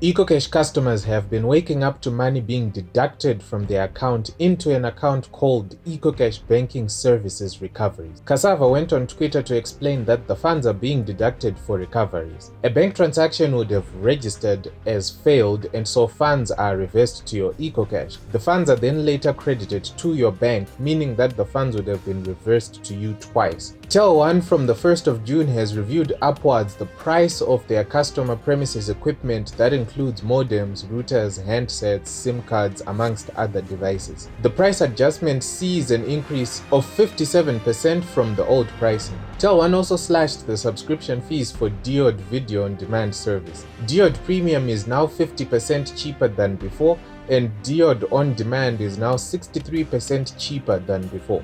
EcoCash customers have been waking up to money being deducted from their account into an account called EcoCash Banking Services Recoveries. Cassava went on Twitter to explain that the funds are being deducted for recoveries. A bank transaction would have registered as failed, and so funds are reversed to your EcoCash. The funds are then later credited to your bank, meaning that the funds would have been reversed to you twice. Tel1 from the 1st of June has reviewed upwards the price of their customer premises equipment that includes modems, routers, handsets, SIM cards, amongst other devices. The price adjustment sees an increase of 57% from the old pricing. Tel1 also slashed the subscription fees for Diode video on demand service. Diode Premium is now 50% cheaper than before, and Diode on demand is now 63% cheaper than before.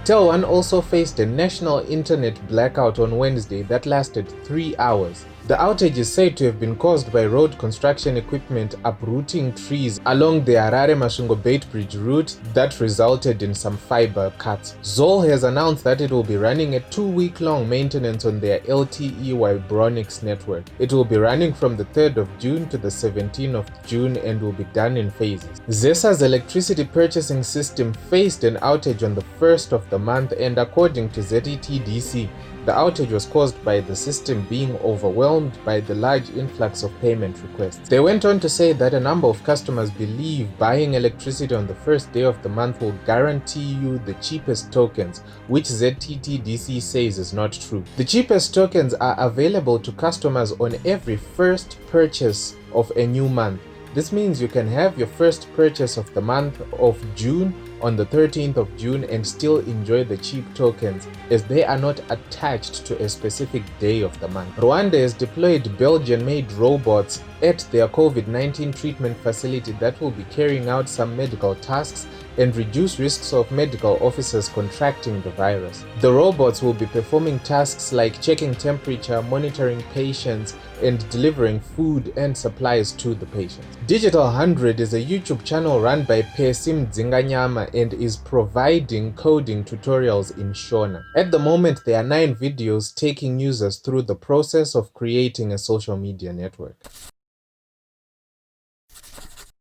Tel1 also faced a national internet blackout on Wednesday that lasted 3 hours. The outage is said to have been caused by road construction equipment uprooting trees along the Harare-Masvingo-Beit Bridge route that resulted in some fiber cuts. ZOL has announced that it will be running a 2-week-long maintenance on their LTE Wibronics network. It will be running from the 3rd of June to the 17th of June and will be done in phases. ZESA's electricity purchasing system faced an outage on the 1st of the month, and according to ZETDC, the outage was caused by the system being overwhelmed by the large influx of payment requests. They went on to say that a number of customers believe buying electricity on the first day of the month will guarantee you the cheapest tokens, which ZETDC says is not true. The cheapest tokens are available to customers on every first purchase of a new month. This means you can have your first purchase of the month of June on the 13th of June and still enjoy the cheap tokens, as they are not attached to a specific day of the month. Rwanda has deployed Belgian-made robots at their COVID-19 treatment facility that will be carrying out some medical tasks and reduce risks of medical officers contracting the virus. The robots will be performing tasks like checking temperature, monitoring patients, and delivering food and supplies to the patients. Digital 100 is a YouTube channel run by Pesim Dzinganyama and is providing coding tutorials in Shona. At the moment, there are 9 videos taking users through the process of creating a social media network.